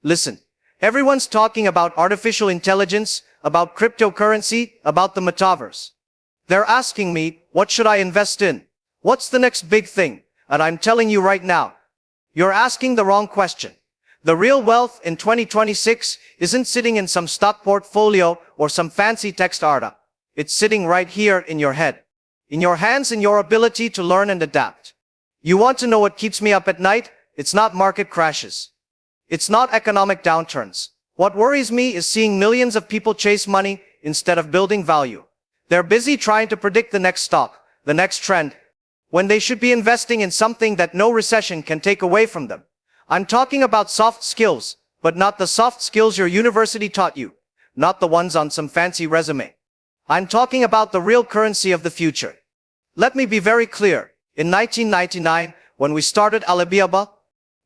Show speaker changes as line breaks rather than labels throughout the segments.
Listen, everyone's talking about artificial intelligence, about cryptocurrency, about the metaverse. They're asking me, what should I invest in? What's the next big thing? And I'm telling you right now, you're asking the wrong question. The real wealth in 2026 isn't sitting in some stock portfolio or some fancy tech startup. It's sitting right here in your head, in your hands, in your ability to learn and adapt. You want to know what keeps me up at night? It's not market crashes. It's not economic downturns. What worries me is seeing millions of people chase money instead of building value. They're busy trying to predict the next stock, the next trend, when they should be investing in something that no recession can take away from them. I'm talking about soft skills, but not the soft skills your university taught you, not the ones on some fancy resume. I'm talking about the real currency of the future. Let me be very clear. In 1999, when we started Alibaba,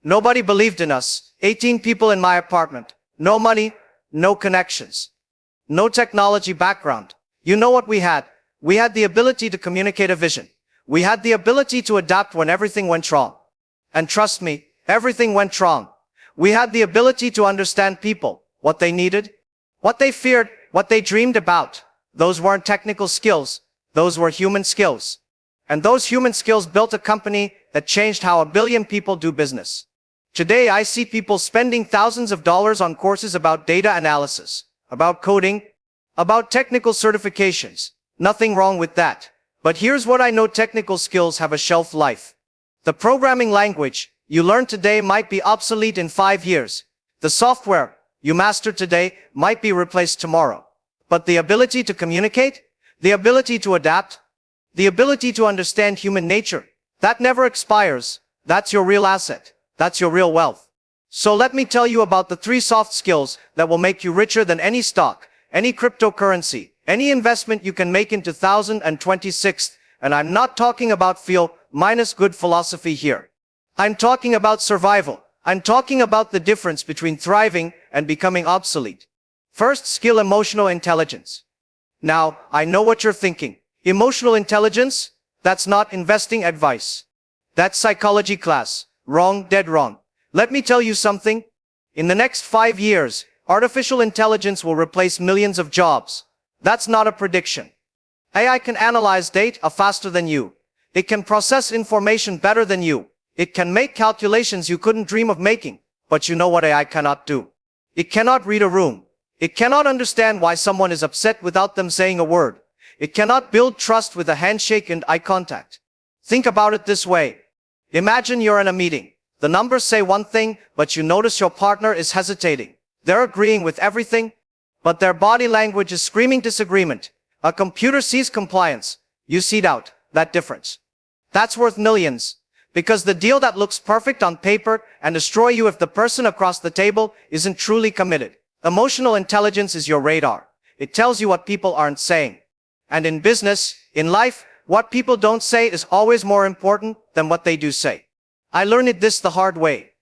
nobody believed in us. 18 people in my apartment. No money, no connections, no technology background. You know what we had? We had the ability to communicate a vision. We had the ability to adapt when everything went wrong. And trust me, everything went wrong. We had the ability to understand people, what they needed, what they feared, what they dreamed about. Those weren't technical skills. Those were human skills. And those human skills built a company that changed how 1 billion people do business. Today I see people spending thousands of dollars on courses about data analysis, about coding, about technical certifications. Nothing wrong with that. But here's what I know: technical skills have a shelf life. The programming language you learn today might be obsolete in 5 years. The software you master today might be replaced tomorrow. But the ability to communicate, the ability to adapt, the ability to understand human nature, that never expires. That's your real asset. That's your real wealth. So let me tell you about the 3 soft skills that will make you richer than any stock, any cryptocurrency, any investment you can make in 2026. And I'm not talking about feel minus good philosophy here. I'm talking about survival. I'm talking about the difference between thriving and becoming obsolete. First skill: emotional intelligence. Now, I know what you're thinking. Emotional intelligence? That's not investing advice. That's psychology class. Wrong, dead wrong. Let me tell you something. In the next 5 years, artificial intelligence will replace millions of jobs. That's not a prediction. AI can analyze data faster than you. It can process information better than you. It can make calculations you couldn't dream of making. But you know what AI cannot do? It cannot read a room. It cannot understand why someone is upset without them saying a word. It cannot build trust with a handshake and eye contact. Think about it this way. Imagine you're in a meeting. The numbers say one thing, but you notice your partner is hesitating. They're agreeing with everything, but their body language is screaming disagreement. A computer sees compliance. You see doubt. That difference. That's worth millions. Because the deal that looks perfect on paper and destroy you if the person across the table isn't truly committed. Emotional intelligence is your radar. It tells you what people aren't saying. And in business, in life, what people don't say is always more important than what they do say. I learned this the hard way.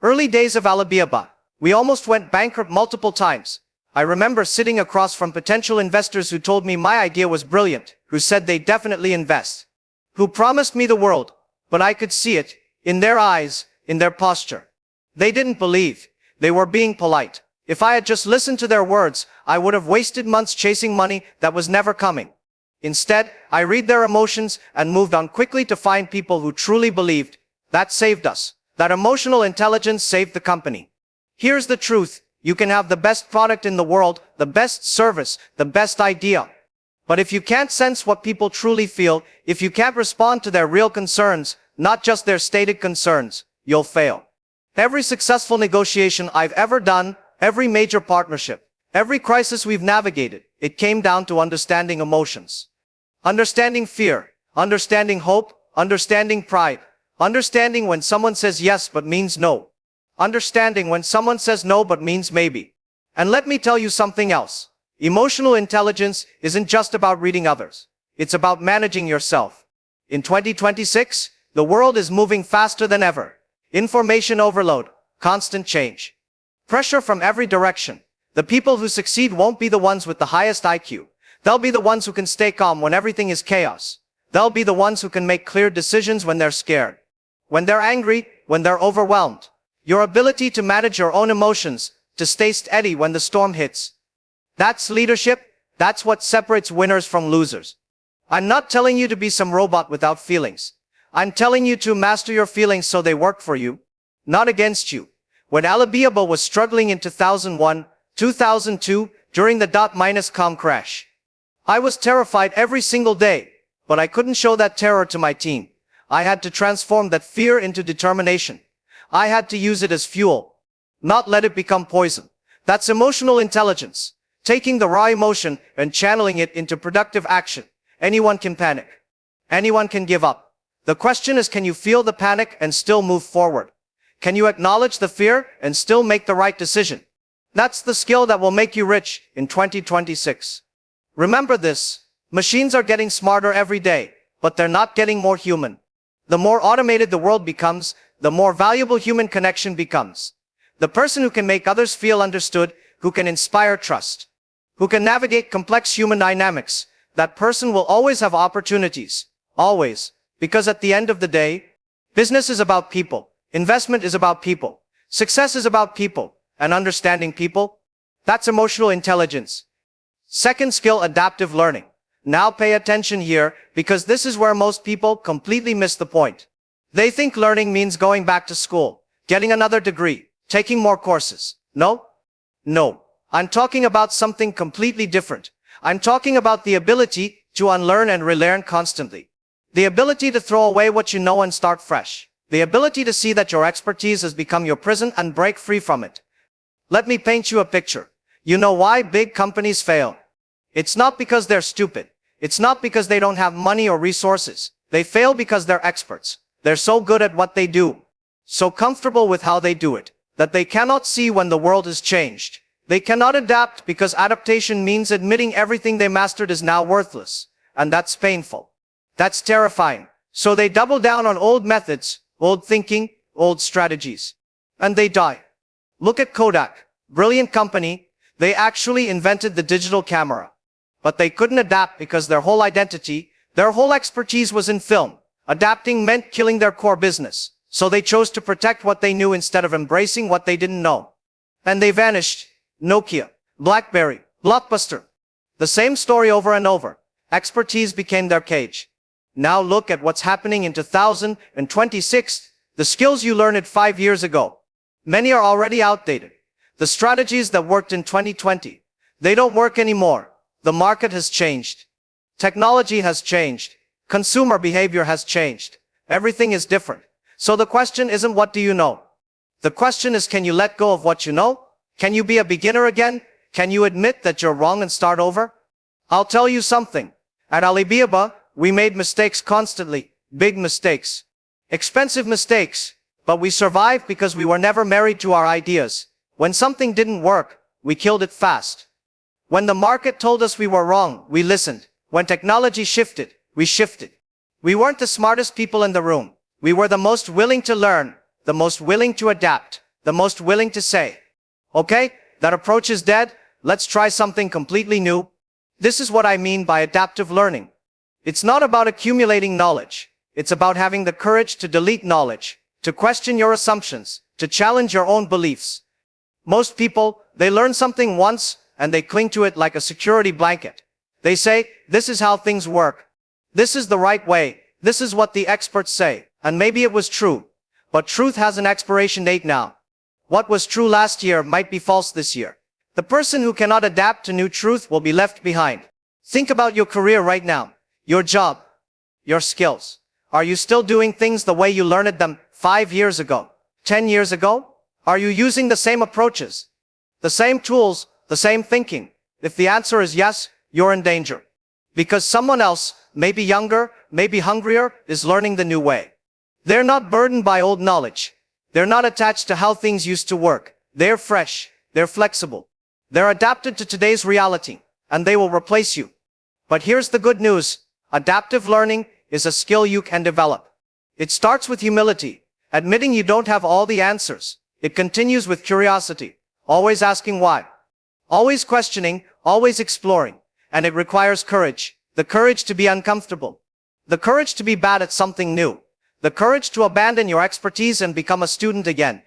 Early days of Alibaba, we almost went bankrupt multiple times. I remember sitting across from potential investors who told me my idea was brilliant, who said they'd definitely invest, who promised me the world, but I could see it, in their eyes, in their posture. They didn't believe. They were being polite. If I had just listened to their words, I would have wasted months chasing money that was never coming. Instead, I read their emotions and moved on quickly to find people who truly believed. That saved us. That emotional intelligence saved the company. Here's the truth. You can have the best product in the world, the best service, the best idea. But if you can't sense what people truly feel, if you can't respond to their real concerns, not just their stated concerns, you'll fail. Every successful negotiation I've ever done, every major partnership, every crisis we've navigated, it came down to understanding emotions. Understanding fear, understanding hope, understanding pride, understanding when someone says yes but means no. Understanding when someone says no but means maybe. And let me tell you something else. Emotional intelligence isn't just about reading others. It's about managing yourself. In 2026, the world is moving faster than ever. Information overload, constant change. Pressure from every direction. The people who succeed won't be the ones with the highest IQ. They'll be the ones who can stay calm when everything is chaos. They'll be the ones who can make clear decisions when they're scared, when they're angry, when they're overwhelmed. Your ability to manage your own emotions, to stay steady when the storm hits. That's leadership. That's what separates winners from losers. I'm not telling you to be some robot without feelings. I'm telling you to master your feelings so they work for you, not against you. When Alibaba was struggling in 2001, 2002, during the dot-com crash, I was terrified every single day, but I couldn't show that terror to my team. I had to transform that fear into determination. I had to use it as fuel, not let it become poison. That's emotional intelligence, taking the raw emotion and channeling it into productive action. Anyone can panic. Anyone can give up. The question is, can you feel the panic and still move forward? Can you acknowledge the fear and still make the right decision? That's the skill that will make you rich in 2026. Remember this, machines are getting smarter every day, but they're not getting more human. The more automated the world becomes, the more valuable human connection becomes. The person who can make others feel understood, who can inspire trust, who can navigate complex human dynamics, that person will always have opportunities. Always. Because at the end of the day, business is about people. Investment is about people. Success is about people. And understanding people, that's emotional intelligence. Second skill, adaptive learning. Now pay attention here, because this is where most people completely miss the point. They think learning means going back to school, getting another degree, taking more courses. No. I'm talking about something completely different. I'm talking about the ability to unlearn and relearn constantly. The ability to throw away what you know and start fresh. The ability to see that your expertise has become your prison and break free from it. Let me paint you a picture. You know why big companies fail? It's not because they're stupid. It's not because they don't have money or resources. They fail because they're experts. They're so good at what they do, so comfortable with how they do it, that they cannot see when the world has changed. They cannot adapt because adaptation means admitting everything they mastered is now worthless. And that's painful. That's terrifying. So they double down on old methods, old thinking, old strategies. And they die. Look at Kodak. Brilliant company. They actually invented the digital camera. But they couldn't adapt because their whole identity, their whole expertise was in film. Adapting meant killing their core business. So they chose to protect what they knew instead of embracing what they didn't know. And they vanished. Nokia, BlackBerry, Blockbuster. The same story over and over. Expertise became their cage. Now look at what's happening in 2026. The skills you learned 5 years ago. Many are already outdated. The strategies that worked in 2020, they don't work anymore. The market has changed. Technology has changed. Consumer behavior has changed. Everything is different. So the question isn't what do you know? The question is, can you let go of what you know? Can you be a beginner again? Can you admit that you're wrong and start over? I'll tell you something. At Alibaba, we made mistakes constantly. Big mistakes. Expensive mistakes. But we survived because we were never married to our ideas. When something didn't work, we killed it fast. When the market told us we were wrong, we listened. When technology shifted, we shifted. We weren't the smartest people in the room. We were the most willing to learn, the most willing to adapt, the most willing to say, okay, that approach is dead. Let's try something completely new. This is what I mean by adaptive learning. It's not about accumulating knowledge. It's about having the courage to delete knowledge, to question your assumptions, to challenge your own beliefs. Most people, they learn something once and they cling to it like a security blanket. They say, this is how things work. This is the right way. This is what the experts say. And maybe it was true. But truth has an expiration date now. What was true last year might be false this year. The person who cannot adapt to new truth will be left behind. Think about your career right now, your job, your skills. Are you still doing things the way you learned them 5 years ago, 10 years ago? Are you using the same approaches, the same tools, the same thinking? If the answer is yes, you're in danger. Because someone else, maybe younger, maybe hungrier, is learning the new way. They're not burdened by old knowledge. They're not attached to how things used to work. They're fresh. They're flexible. They're adapted to today's reality, and they will replace you. But here's the good news. Adaptive learning is a skill you can develop. It starts with humility, admitting you don't have all the answers. It continues with curiosity, always asking why, always questioning, always exploring. And it requires courage, the courage to be uncomfortable, the courage to be bad at something new, the courage to abandon your expertise and become a student again.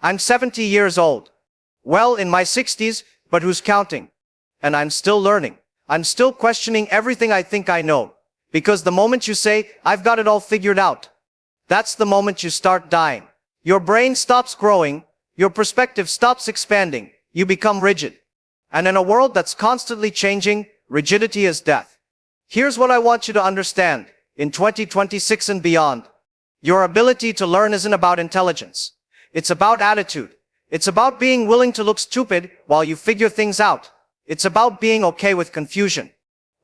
I'm 70 years old. Well, in my 60s, but who's counting? And I'm still learning. I'm still questioning everything I think I know. Because the moment you say, I've got it all figured out, that's the moment you start dying. Your brain stops growing, your perspective stops expanding, you become rigid. And in a world that's constantly changing, rigidity is death. Here's what I want you to understand. In 2026 and beyond, your ability to learn isn't about intelligence. It's about attitude. It's about being willing to look stupid while you figure things out. It's about being okay with confusion,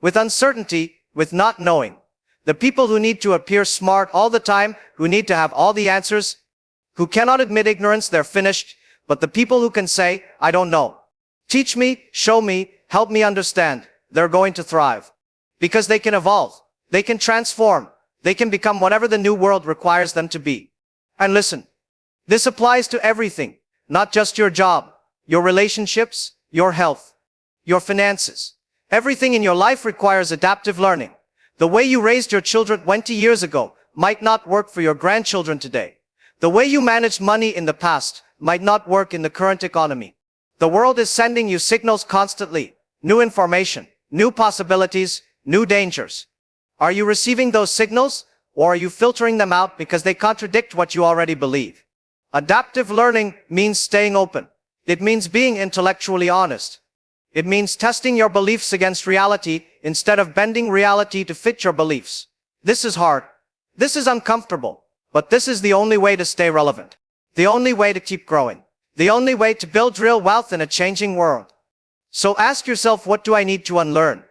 with uncertainty, with not knowing. The people who need to appear smart all the time, who need to have all the answers, who cannot admit ignorance, they're finished. But the people who can say, I don't know, teach me, show me, help me understand, they're going to thrive. Because they can evolve, they can transform, they can become whatever the new world requires them to be. And listen, this applies to everything, not just your job, your relationships, your health, your finances. Everything in your life requires adaptive learning. The way you raised your children 20 years ago might not work for your grandchildren today. The way you managed money in the past might not work in the current economy. The world is sending you signals constantly, new information, new possibilities, new dangers. Are you receiving those signals, or are you filtering them out because they contradict what you already believe? Adaptive learning means staying open. It means being intellectually honest. It means testing your beliefs against reality instead of bending reality to fit your beliefs. This is hard. This is uncomfortable. But this is the only way to stay relevant. The only way to keep growing. The only way to build real wealth in a changing world. So ask yourself, what do I need to unlearn?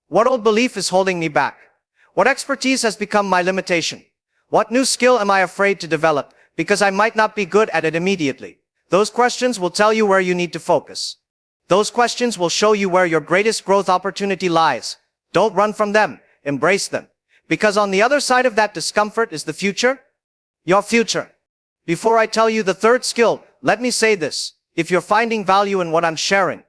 What old belief is holding me back? What expertise has become my limitation? What new skill am I afraid to develop because I might not be good at it immediately? Those questions will tell you where you need to focus. Those questions will show you where your greatest growth opportunity lies. Don't run from them. Embrace them. Because on the other side of that discomfort is the future. Your future. Before I tell you the third skill, let me say this. If you're finding value in what I'm sharing,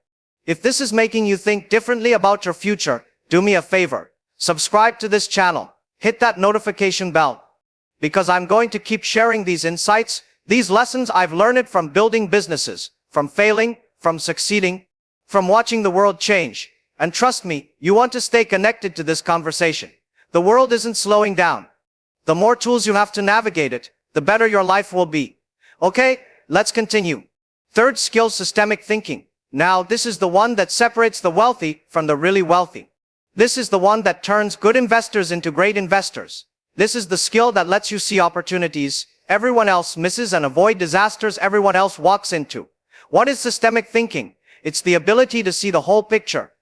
if this is making you think differently about your future, do me a favor. Subscribe to this channel. Hit that notification bell. Because I'm going to keep sharing these insights, these lessons I've learned from building businesses, from failing, from succeeding, from watching the world change. And trust me, you want to stay connected to this conversation. The world isn't slowing down. The more tools you have to navigate it, the better your life will be. Okay, let's continue. Third skill, systemic thinking. Now, this is the one that separates the wealthy from the really wealthy. This is the one that turns good investors into great investors. This is the skill that lets you see opportunities everyone else misses and avoid disasters everyone else walks into. What is systemic thinking? It's the ability to see the whole picture,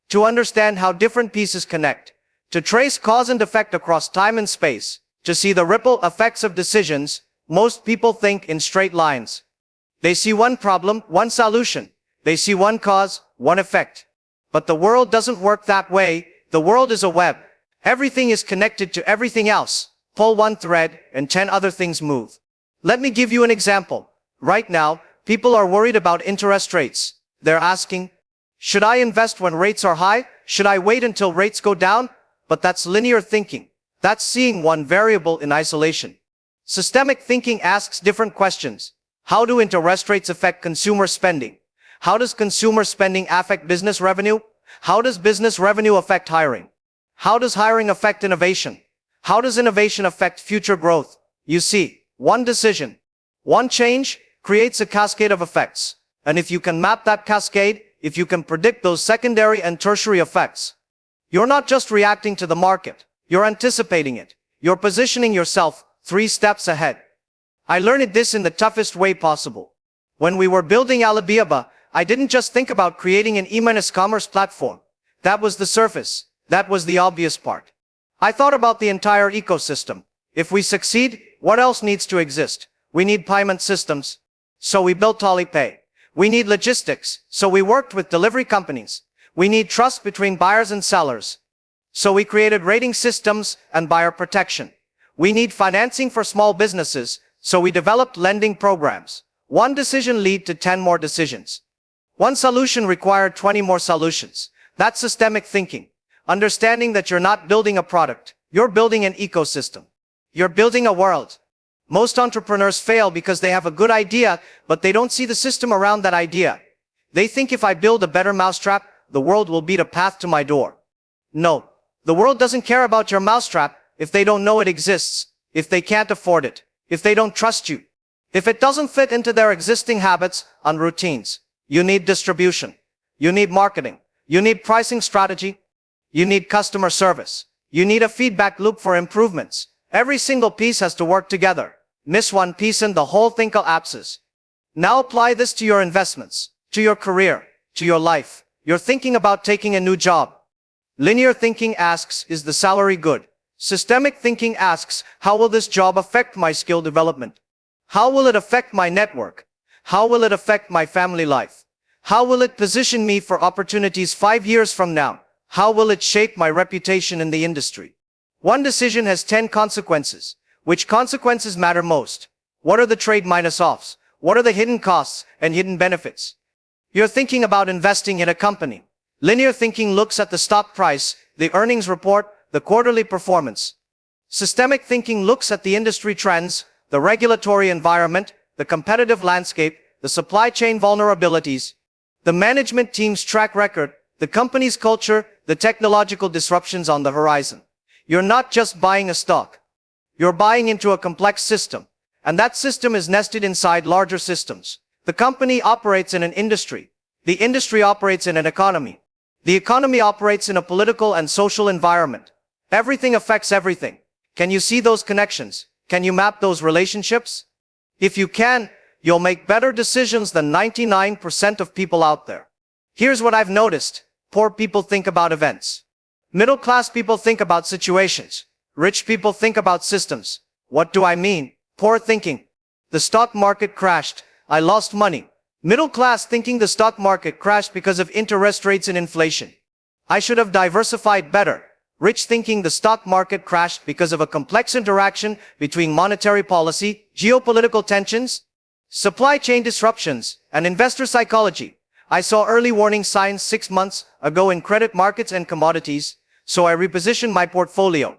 to understand how different pieces connect, to trace cause and effect across time and space, to see the ripple effects of decisions. Most people think in straight lines. They see one problem, one solution. They see one cause, one effect. But the world doesn't work that way. The world is a web. Everything is connected to everything else. Pull one thread and 10 other things move. Let me give you an example. Right now, people are worried about interest rates. They're asking, should I invest when rates are high? Should I wait until rates go down? But that's linear thinking. That's seeing one variable in isolation. Systemic thinking asks different questions. How do interest rates affect consumer spending? How does consumer spending affect business revenue? How does business revenue affect hiring? How does hiring affect innovation? How does innovation affect future growth? You see, one decision, one change creates a cascade of effects. And if you can map that cascade, if you can predict those secondary and tertiary effects, you're not just reacting to the market, you're anticipating it. You're positioning yourself 3 steps ahead. I learned this in the toughest way possible. When we were building Alibaba, I didn't just think about creating an e-commerce platform. That was the surface. That was the obvious part. I thought about the entire ecosystem. If we succeed, what else needs to exist? We need payment systems. So we built Alipay. We need logistics. So we worked with delivery companies. We need trust between buyers and sellers. So we created rating systems and buyer protection. We need financing for small businesses. So we developed lending programs. One decision led to 10 more decisions. One solution required 20 more solutions. That's systemic thinking. Understanding that you're not building a product. You're building an ecosystem. You're building a world. Most entrepreneurs fail because they have a good idea, but they don't see the system around that idea. They think if I build a better mousetrap, the world will beat a path to my door. No, the world doesn't care about your mousetrap if they don't know it exists, if they can't afford it, if they don't trust you, if it doesn't fit into their existing habits and routines. You need distribution. You need marketing. You need pricing strategy. You need customer service. You need a feedback loop for improvements. Every single piece has to work together. Miss one piece and the whole thing collapses. Now apply this to your investments, to your career, to your life. You're thinking about taking a new job. Linear thinking asks, is the salary good? Systemic thinking asks, how will this job affect my skill development? How will it affect my network? How will it affect my family life? How will it position me for opportunities 5 years from now? How will it shape my reputation in the industry? One decision has 10 consequences. Which consequences matter most? What are the trade minus-offs? What are the hidden costs and hidden benefits? You're thinking about investing in a company. Linear thinking looks at the stock price, the earnings report, the quarterly performance. Systemic thinking looks at the industry trends, the regulatory environment, the competitive landscape, the supply chain vulnerabilities, the management team's track record, the company's culture, the technological disruptions on the horizon. You're not just buying a stock. You're buying into a complex system, and that system is nested inside larger systems. The company operates in an industry. The industry operates in an economy. The economy operates in a political and social environment. Everything affects everything. Can you see those connections? Can you map those relationships? If you can, you'll make better decisions than 99% of people out there. Here's what I've noticed. Poor people think about events. Middle-class people think about situations. Rich people think about systems. What do I mean? Poor thinking. The stock market crashed. I lost money. Middle-class thinking the stock market crashed because of interest rates and inflation. I should have diversified better. Rich thinking the stock market crashed because of a complex interaction between monetary policy, geopolitical tensions, supply chain disruptions, and investor psychology. I saw early warning signs 6 months ago in credit markets and commodities, so I repositioned my portfolio.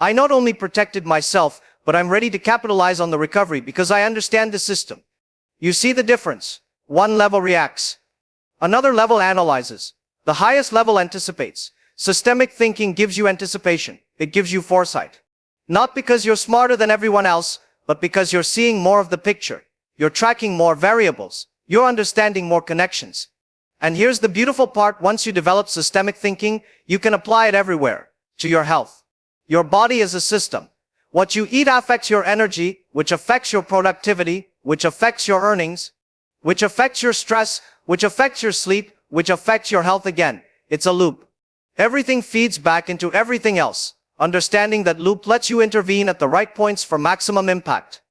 I not only protected myself, but I'm ready to capitalize on the recovery because I understand the system. You see the difference? One level reacts. Another level analyzes. The highest level anticipates. Systemic thinking gives you anticipation. It gives you foresight. Not because you're smarter than everyone else, but because you're seeing more of the picture. You're tracking more variables. You're understanding more connections. And here's the beautiful part. Once you develop systemic thinking, you can apply it everywhere. To your health. Your body is a system. What you eat affects your energy, which affects your productivity, which affects your earnings, which affects your stress, which affects your sleep, which affects your health again. It's a loop. Everything feeds back into everything else. Understanding that loop lets you intervene at the right points for maximum impact.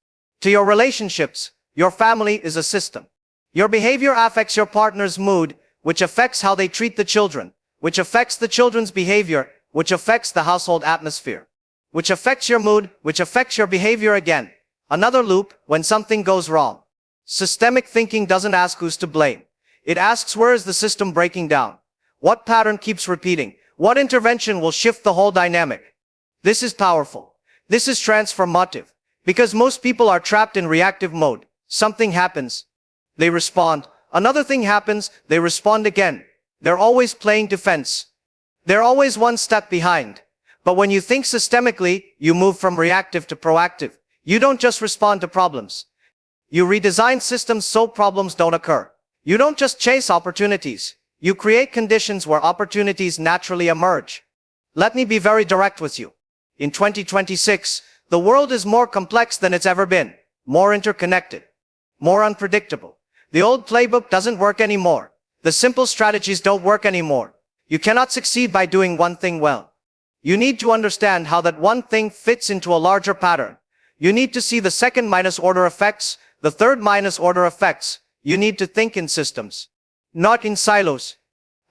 To your relationships, your family is a system. Your behavior affects your partner's mood, which affects how they treat the children, which affects the children's behavior, which affects the household atmosphere, which affects your mood, which affects your behavior again. Another loop when something goes wrong. Systemic thinking doesn't ask who's to blame. It asks where is the system breaking down? What pattern keeps repeating? What intervention will shift the whole dynamic? This is powerful. This is transformative. Because most people are trapped in reactive mode. Something happens. They respond. Another thing happens. They respond again. They're always playing defense. They're always one step behind. But when you think systemically, you move from reactive to proactive. You don't just respond to problems. You redesign systems so problems don't occur. You don't just chase opportunities. You create conditions where opportunities naturally emerge. Let me be very direct with you. In 2026, the world is more complex than it's ever been, more interconnected, more unpredictable. The old playbook doesn't work anymore. The simple strategies don't work anymore. You cannot succeed by doing one thing well. You need to understand how that one thing fits into a larger pattern. You need to see the second minus order effects, the third minus order effects. You need to think in systems, not in silos.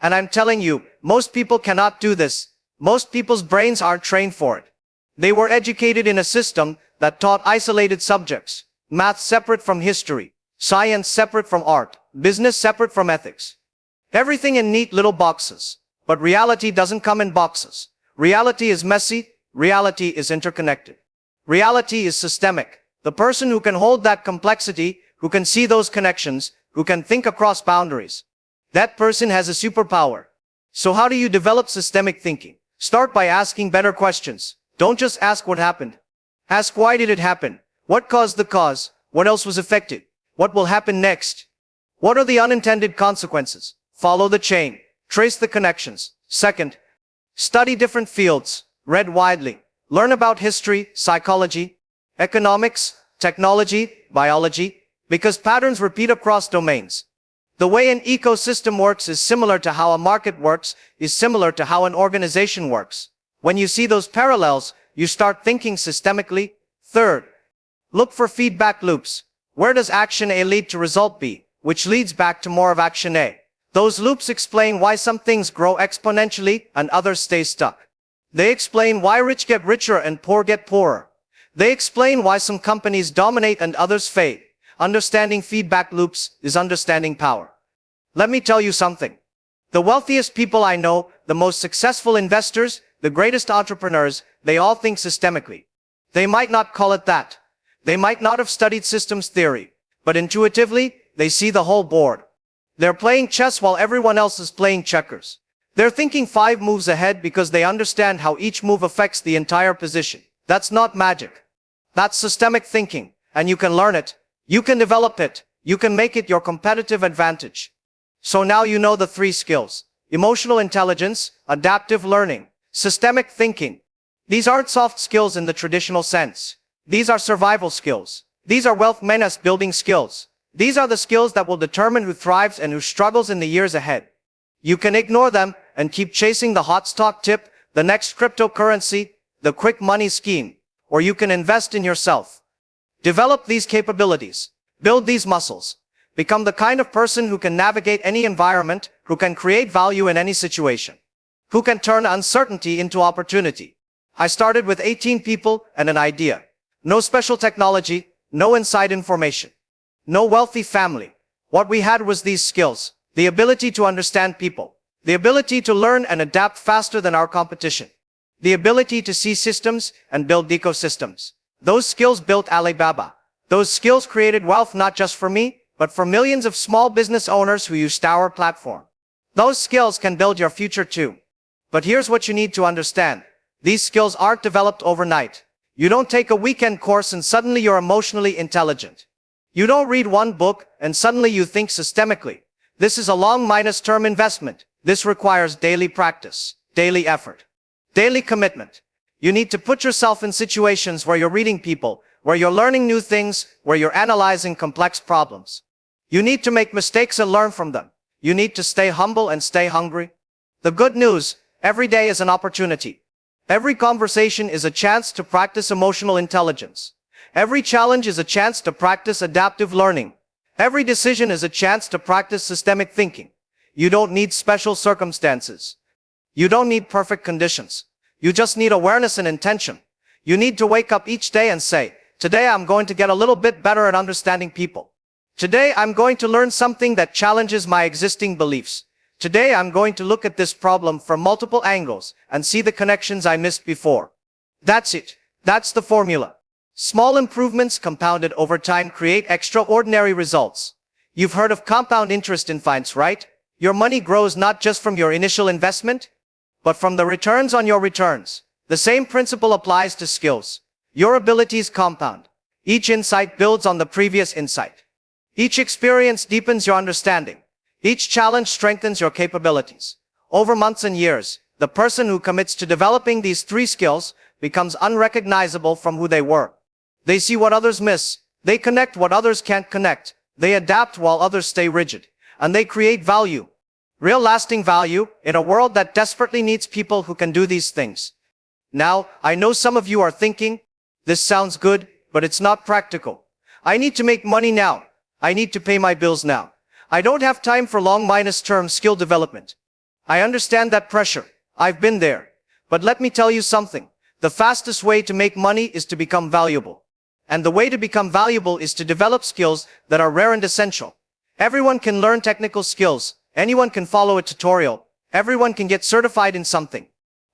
And I'm telling you, most people cannot do this. Most people's brains aren't trained for it. They were educated in a system that taught isolated subjects, math separate from history, science separate from art, business separate from ethics. Everything in neat little boxes. But reality doesn't come in boxes. Reality is messy. Reality is interconnected. Reality is systemic. The person who can hold that complexity, who can see those connections, who can think across boundaries. That person has a superpower. So how do you develop systemic thinking? Start by asking better questions. Don't just ask what happened. Ask why did it happen? What caused the cause? What else was affected? What will happen next? What are the unintended consequences? Follow the chain. Trace the connections. Second, study different fields. Read widely. Learn about history, psychology, economics, technology, biology, because patterns repeat across domains. The way an ecosystem works is similar to how a market works, is similar to how an organization works. When you see those parallels, you start thinking systemically. Third, look for feedback loops. Where does action A lead to result B, which leads back to more of action A? Those loops explain why some things grow exponentially and others stay stuck. They explain why rich get richer and poor get poorer. They explain why some companies dominate and others fade. Understanding feedback loops is understanding power. Let me tell you something. The wealthiest people I know, the most successful investors, the greatest entrepreneurs, they all think systemically. They might not call it that. They might not have studied systems theory, but intuitively, they see the whole board. They're playing chess while everyone else is playing checkers. They're thinking 5 moves ahead because they understand how each move affects the entire position. That's not magic. That's systemic thinking, and you can learn it. You can develop it. You can make it your competitive advantage. So now you know the 3 skills. Emotional intelligence, adaptive learning, systemic thinking. These aren't soft skills in the traditional sense. These are survival skills. These are wealth menace building skills. These are the skills that will determine who thrives and who struggles in the years ahead. You can ignore them and keep chasing the hot stock tip, the next cryptocurrency, the quick money scheme, or you can invest in yourself. Develop these capabilities. Build these muscles. Become the kind of person who can navigate any environment, who can create value in any situation, who can turn uncertainty into opportunity. I started with 18 people and an idea. No special technology, no inside information, no wealthy family. What we had was these skills, the ability to understand people, the ability to learn and adapt faster than our competition, the ability to see systems and build ecosystems. Those skills built Alibaba. Those skills created wealth not just for me, but for millions of small business owners who used our platform. Those skills can build your future too. But here's what you need to understand. These skills aren't developed overnight. You don't take a weekend course and suddenly you're emotionally intelligent. You don't read one book and suddenly you think systemically. This is a long-term investment. This requires daily practice, daily effort, daily commitment. You need to put yourself in situations where you're reading people, where you're learning new things, where you're analyzing complex problems. You need to make mistakes and learn from them. You need to stay humble and stay hungry. The good news, every day is an opportunity. Every conversation is a chance to practice emotional intelligence. Every challenge is a chance to practice adaptive learning. Every decision is a chance to practice systemic thinking. You don't need special circumstances. You don't need perfect conditions. You just need awareness and intention. You need to wake up each day and say, today I'm going to get a little bit better at understanding people. Today I'm going to learn something that challenges my existing beliefs. Today I'm going to look at this problem from multiple angles and see the connections I missed before. That's it. That's the formula. Small improvements compounded over time create extraordinary results. You've heard of compound interest in finance, right? Your money grows not just from your initial investment, but from the returns on your returns. The same principle applies to skills. Your abilities compound. Each insight builds on the previous insight. Each experience deepens your understanding. Each challenge strengthens your capabilities. Over months and years, the person who commits to developing these 3 skills becomes unrecognizable from who they were. They see what others miss. They connect what others can't connect. They adapt while others stay rigid. And they create value. Real lasting value in a world that desperately needs people who can do these things. Now, I know some of you are thinking, this sounds good, but it's not practical. I need to make money now. I need to pay my bills now. I don't have time for long-term skill development. I understand that pressure. I've been there. But let me tell you something. The fastest way to make money is to become valuable. And the way to become valuable is to develop skills that are rare and essential. Everyone can learn technical skills. Anyone can follow a tutorial. Everyone can get certified in something.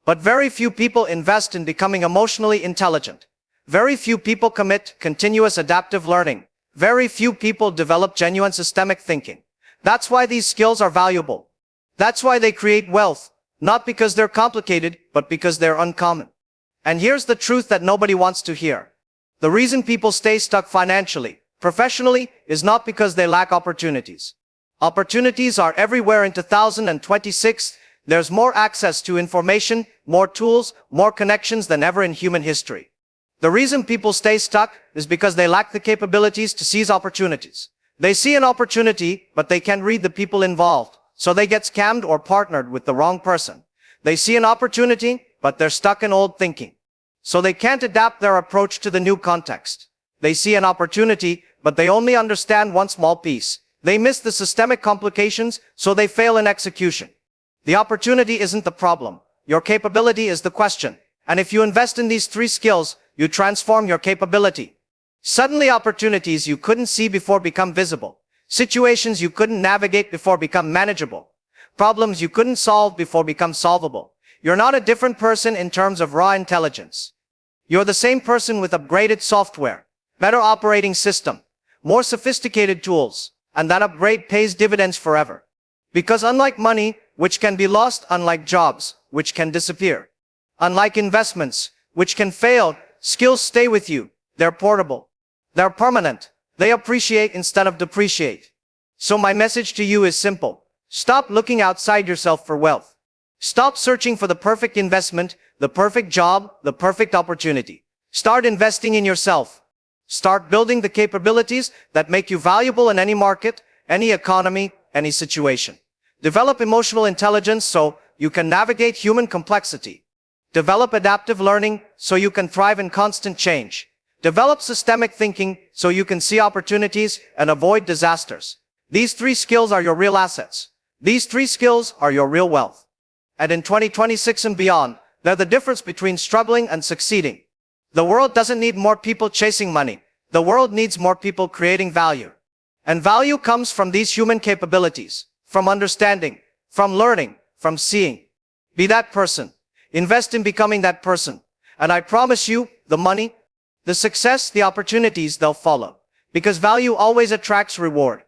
But very few people invest in becoming emotionally intelligent. Very few people commit continuous adaptive learning. Very few people develop genuine systemic thinking. That's why these skills are valuable. That's why they create wealth, not because they're complicated, but because they're uncommon. And here's the truth that nobody wants to hear. The reason people stay stuck financially, professionally, is not because they lack opportunities. Opportunities are everywhere in 2026. There's more access to information, more tools, more connections than ever in human history. The reason people stay stuck is because they lack the capabilities to seize opportunities. They see an opportunity, but they can't read the people involved, so they get scammed or partnered with the wrong person. They see an opportunity, but they're stuck in old thinking, so they can't adapt their approach to the new context. They see an opportunity, but they only understand one small piece. They miss the systemic complications, so they fail in execution. The opportunity isn't the problem. Your capability is the question. And if you invest in these 3 skills, you transform your capability. Suddenly opportunities you couldn't see before become visible. Situations you couldn't navigate before become manageable. Problems you couldn't solve before become solvable. You're not a different person in terms of raw intelligence. You're the same person with upgraded software, better operating system, more sophisticated tools, and that upgrade pays dividends forever. Because unlike money, which can be lost, unlike jobs, which can disappear, unlike investments, which can fail, skills stay with you. They're portable. They're permanent. They appreciate instead of depreciate. So my message to you is simple. Stop looking outside yourself for wealth. Stop searching for the perfect investment, the perfect job, the perfect opportunity. Start investing in yourself. Start building the capabilities that make you valuable in any market, any economy, any situation. Develop emotional intelligence so you can navigate human complexity. Develop adaptive learning so you can thrive in constant change. Develop systemic thinking so you can see opportunities and avoid disasters. These 3 skills are your real assets. These 3 skills are your real wealth. And in 2026 and beyond, they're the difference between struggling and succeeding. The world doesn't need more people chasing money. The world needs more people creating value. And value comes from these human capabilities, from understanding, from learning, from seeing. Be that person. Invest in becoming that person. And I promise you, the money, the success, the opportunities, they'll follow. Because value always attracts reward.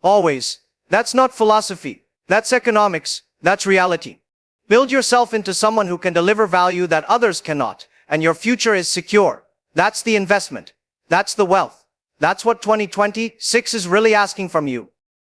Always. That's not philosophy. That's economics. That's reality. Build yourself into someone who can deliver value that others cannot, and your future is secure. That's the investment. That's the wealth. That's what 2026 is really asking from you.